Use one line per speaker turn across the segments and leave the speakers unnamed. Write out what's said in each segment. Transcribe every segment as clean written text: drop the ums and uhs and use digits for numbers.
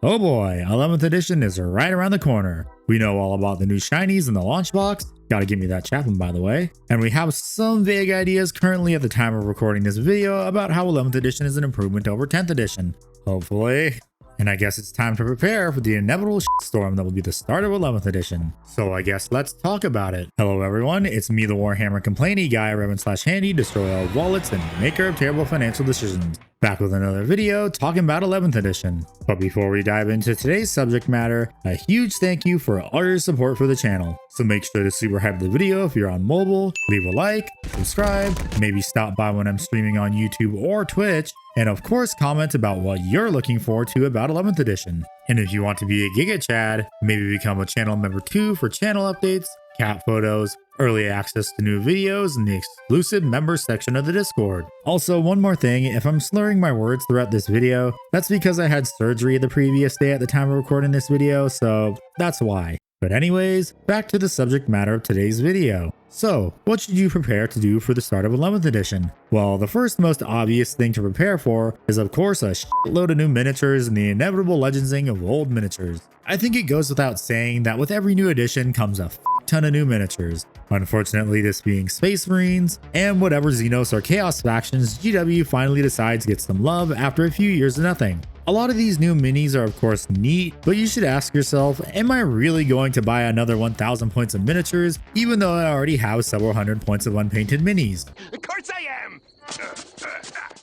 Oh boy, 11th edition is right around the corner. We know all about the new shinies in the launch box. Gotta give me that Chapman, by the way. And we have some vague ideas currently at the time of recording this video about how 11th edition is an improvement over 10th edition. Hopefully. And I guess it's time to prepare for the inevitable storm that will be the start of 11th edition. So I guess let's talk about it. Hello everyone, it's me, the Warhammer complainy guy, Reverend/Handy, destroyer of wallets and maker of terrible financial decisions. Back with another video talking about 11th edition. But before we dive into today's subject matter, a huge thank you for all your support for the channel. So make sure to super hype the video if you're on mobile, leave a like, subscribe, maybe stop by when I'm streaming on YouTube or Twitch, and of course comment about what you're looking forward to about 11th edition. And if you want to be a Giga Chad, maybe become a channel member too for channel updates, cat photos, early access to new videos, and the exclusive members section of the Discord. Also, one more thing, if I'm slurring my words throughout this video, that's because I had surgery the previous day at the time of recording this video, so that's why. But anyways, back to the subject matter of today's video. So, what should you prepare to do for the start of 11th edition? Well, the first most obvious thing to prepare for is of course a shitload of new miniatures and the inevitable legendsing of old miniatures. I think it goes without saying that with every new edition comes a ton of new miniatures. Unfortunately, this being Space Marines, and whatever Xenos or Chaos factions GW finally decides gets some love after a few years of nothing. A lot of these new minis are of course neat, but you should ask yourself, am I really going to buy another 1000 points of miniatures, even though I already have several hundred points of unpainted minis?
Of course I am!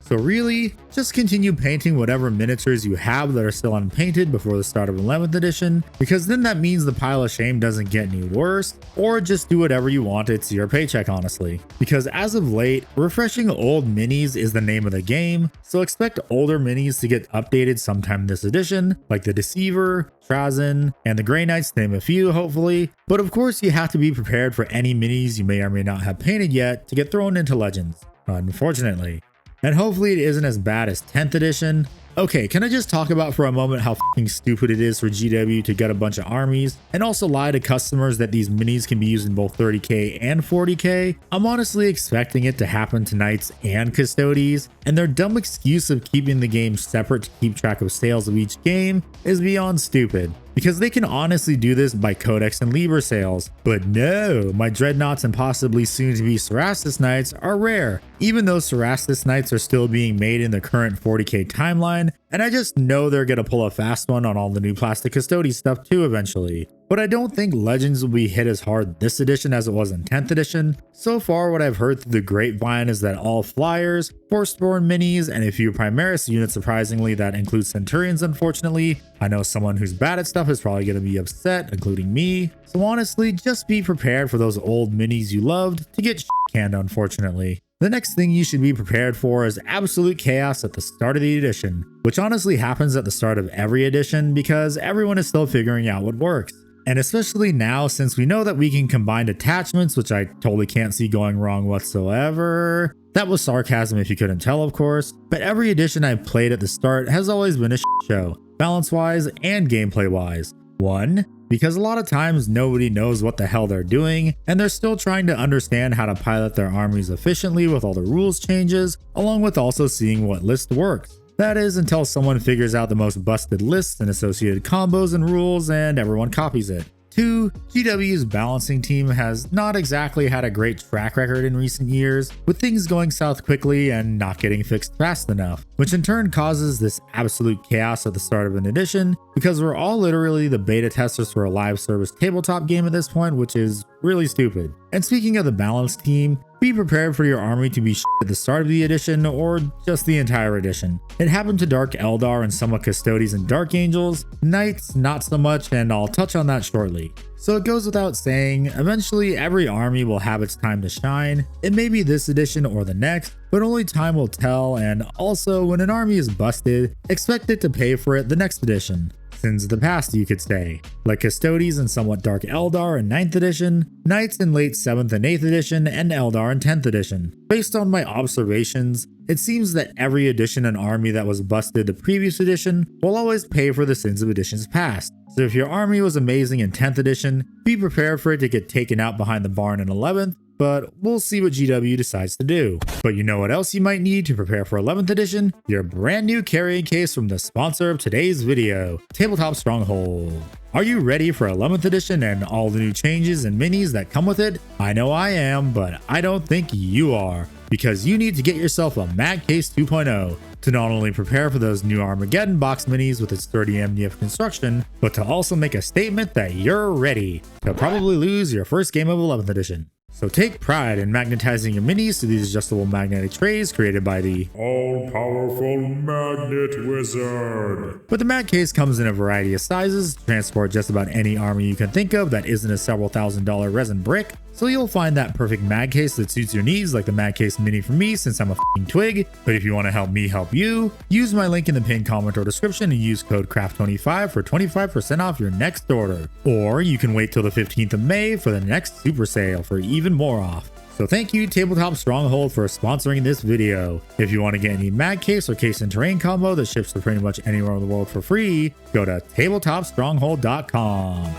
So really, just continue painting whatever miniatures you have that are still unpainted before the start of 11th edition, because then that means the pile of shame doesn't get any worse, or just do whatever you want, it's your paycheck honestly. Because as of late, refreshing old minis is the name of the game, so expect older minis to get updated sometime this edition, like the Deceiver, Trazen, and the Grey Knights to name a few hopefully, but of course you have to be prepared for any minis you may or may not have painted yet to get thrown into Legends, unfortunately. And hopefully it isn't as bad as 10th edition. Okay, can I just talk about for a moment how fucking stupid it is for GW to get a bunch of armies and also lie to customers that these minis can be used in both 30k and 40k? I'm honestly expecting it to happen to Knights and Custodes, and their dumb excuse of keeping the game separate to keep track of sales of each game is beyond stupid. Because they can honestly do this by Codex and Liber sales. But no, my Dreadnoughts and possibly soon to be Cerastus Knights are rare, even though Cerastus Knights are still being made in the current 40k timeline, and I just know they're gonna pull a fast one on all the new Plastic Custodes stuff too eventually. But I don't think Legends will be hit as hard this edition as it was in 10th edition. So far what I've heard through the grapevine is that all Flyers, Firstborn minis, and a few Primaris units surprisingly that includes Centurions unfortunately. I know someone who's bad at stuff is probably going to be upset, including me. So honestly, just be prepared for those old minis you loved to get canned unfortunately. The next thing you should be prepared for is absolute chaos at the start of the edition, which honestly happens at the start of every edition because everyone is still figuring out what works. And especially now since we know that we can combine attachments, which I totally can't see going wrong whatsoever. That was sarcasm if you couldn't tell of course, but every edition I've played at the start has always been a show, balance wise and gameplay wise. One, because a lot of times nobody knows what the hell they're doing, and they're still trying to understand how to pilot their armies efficiently with all the rules changes, along with also seeing what list works. That is until someone figures out the most busted lists and associated combos and rules and everyone copies it. 2. GW's balancing team has not exactly had a great track record in recent years, with things going south quickly and not getting fixed fast enough, which in turn causes this absolute chaos at the start of an edition, because we're all literally the beta testers for a live service tabletop game at this point, which is really stupid. And speaking of the balance team, be prepared for your army to be at the start of the edition or just the entire edition. It happened to Dark Eldar and somewhat Custodes and Dark Angels, Knights not so much, and I'll touch on that shortly. So it goes without saying, eventually every army will have its time to shine. It may be this edition or the next, but only time will tell, and also when an army is busted, expect it to pay for it the next edition. Sins of the past you could say, like Custodes and somewhat Dark Eldar in 9th edition, Knights in late 7th and 8th edition, and Eldar in 10th edition. Based on my observations, it seems that every edition and army that was busted the previous edition will always pay for the sins of editions past. So if your army was amazing in 10th edition, be prepared for it to get taken out behind the barn in 11th, but we'll see what GW decides to do. But you know what else you might need to prepare for 11th edition? Your brand new carrying case from the sponsor of today's video, Tabletop Stronghold. Are you ready for 11th edition and all the new changes and minis that come with it? I know I am, but I don't think you are, because you need to get yourself a Mag Case 2.0 to not only prepare for those new Armageddon box minis with its 30 MDF construction, but to also make a statement that you're ready to probably lose your first game of 11th edition. So take pride in magnetizing your minis to these adjustable magnetic trays created by the all-powerful Magnet Wizard. But the Mag Case comes in a variety of sizes to transport just about any army you can think of that isn't a several $1,000 resin brick. So you'll find that perfect mag case that suits your needs, like the Mag Case Mini for me since I'm a f***ing twig. But if you want to help me help you, use my link in the pinned comment or description and use code CRAFT25 for 25% off your next order. Or you can wait till the 15th of May for the next super sale for even more off. So thank you Tabletop Stronghold for sponsoring this video. If you want to get any mag case or case and terrain combo that ships to pretty much anywhere in the world for free, go to tabletopstronghold.com.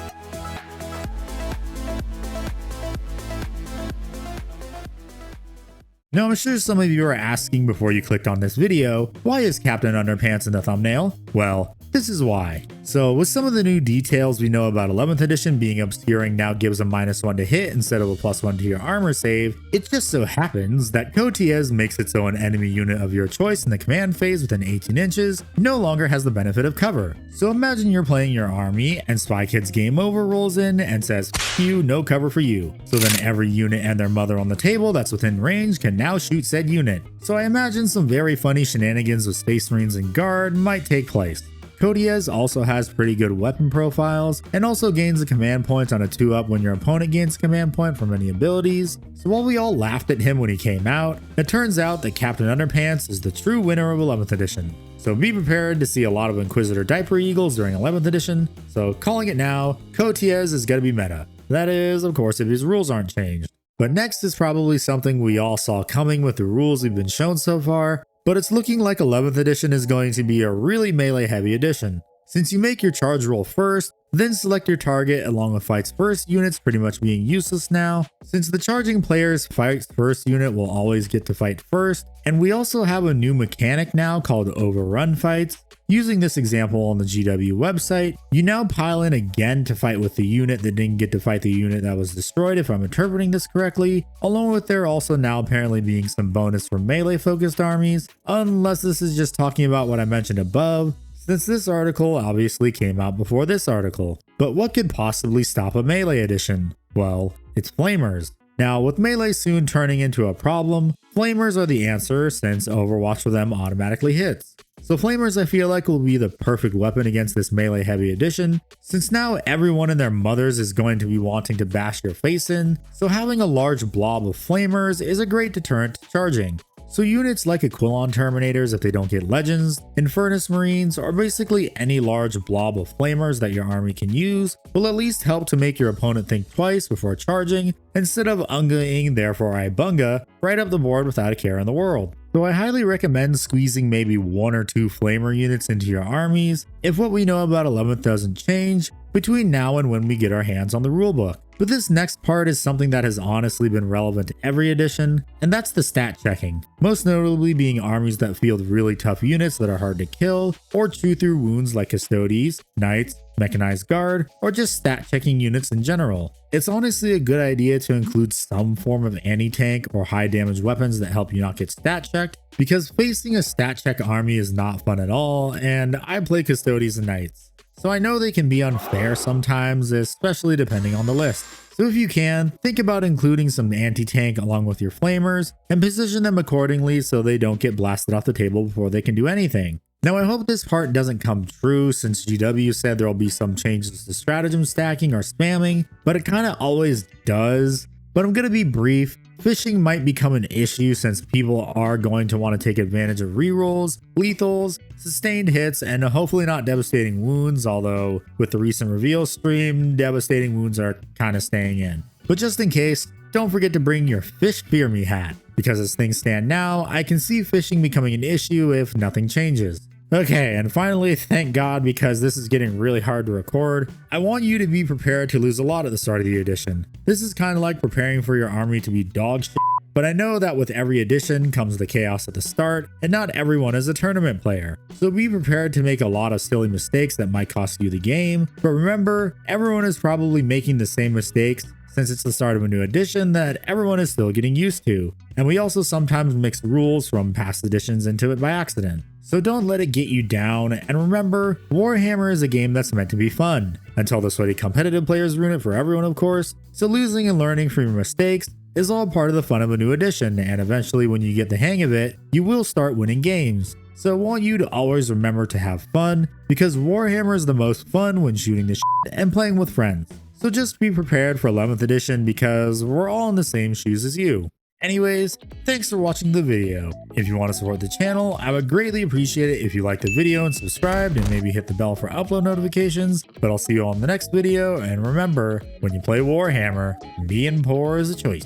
Now, I'm sure some of you are asking before you clicked on this video, why is Captain Underpants in the thumbnail? Well, this is why. So with some of the new details we know about 11th edition being obscuring now gives a -1 to hit instead of a +1 to your armor save, it just so happens that Kotiez makes it so an enemy unit of your choice in the command phase within 18 inches no longer has the benefit of cover. So imagine you're playing your army and Spy Kids Game Over rolls in and says, "F you, no cover for you." So then every unit and their mother on the table that's within range can now shoot said unit. So I imagine some very funny shenanigans with Space Marines and Guard might take place. Kotiez also has pretty good weapon profiles and also gains a command point on a 2-up when your opponent gains a command point from any abilities. So while we all laughed at him when he came out, it turns out that Captain Underpants is the true winner of 11th edition. So be prepared to see a lot of Inquisitor Diaper Eagles during 11th edition. So calling it now, Kotiez is going to be meta. That is, of course, if his rules aren't changed. But next is probably something we all saw coming with the rules we've been shown so far, but it's looking like 11th edition is going to be a really melee heavy edition. Since you make your charge roll first, then select your target along with fights first units pretty much being useless now, since the charging player's fights first unit will always get to fight first, and we also have a new mechanic now called overrun fights. Using this example on the GW website, you now pile in again to fight with the unit that didn't get to fight the unit that was destroyed if I'm interpreting this correctly, along with there also now apparently being some bonus for melee focused armies, unless this is just talking about what I mentioned above, since this article obviously came out before this article. But what could possibly stop a melee edition? Well, it's flamers. Now, with melee soon turning into a problem, flamers are the answer since Overwatch for them automatically hits. So flamers I feel like will be the perfect weapon against this melee heavy edition, since now everyone and their mothers is going to be wanting to bash your face in, so having a large blob of flamers is a great deterrent to charging. So units like Aquilon Terminators if they don't get legends, Infernus Marines, or basically any large blob of flamers that your army can use will at least help to make your opponent think twice before charging, instead of ungaing therefore I bunga right up the board without a care in the world. So I highly recommend squeezing maybe 1 or 2 flamer units into your armies if what we know about 11th doesn't change between now and when we get our hands on the rulebook. But this next part is something that has honestly been relevant to every edition, and that's the stat checking. Most notably being armies that field really tough units that are hard to kill, or chew through wounds like Custodes, Knights, Mechanized Guard, or just stat checking units in general. It's honestly a good idea to include some form of anti-tank or high damage weapons that help you not get stat checked, because facing a stat check army is not fun at all, and I play Custodes and Knights. So I know they can be unfair sometimes, especially depending on the list. So if you can, think about including some anti-tank along with your flamers and position them accordingly so they don't get blasted off the table before they can do anything. Now I hope this part doesn't come true since GW said there will be some changes to stratagem stacking or spamming, but it kind of always does. But I'm going to be brief. Fishing might become an issue since people are going to want to take advantage of rerolls, lethals, sustained hits, and hopefully not devastating wounds, although with the recent reveal stream, devastating wounds are kind of staying in. But just in case, don't forget to bring your fish fear me hat, because as things stand now, I can see fishing becoming an issue if nothing changes. Okay, and finally, thank God, because this is getting really hard to record, I want you to be prepared to lose a lot at the start of the edition. This is kind of like preparing for your army to be dog shit, but I know that with every edition comes the chaos at the start, and not everyone is a tournament player. So be prepared to make a lot of silly mistakes that might cost you the game, but remember, everyone is probably making the same mistakes since it's the start of a new edition that everyone is still getting used to. And we also sometimes mix rules from past editions into it by accident. So don't let it get you down, and remember, Warhammer is a game that's meant to be fun, until the sweaty competitive players ruin it for everyone, of course. So losing and learning from your mistakes is all part of the fun of a new edition, and eventually when you get the hang of it, you will start winning games. So I want you to always remember to have fun, because Warhammer is the most fun when shooting the shit and playing with friends. So just be prepared for 11th edition, because we're all in the same shoes as you. Anyways, thanks for watching the video. If you want to support the channel, I would greatly appreciate it if you liked the video and subscribed and maybe hit the bell for upload notifications. But I'll see you all in the next video, and remember, when you play Warhammer, being poor is a choice.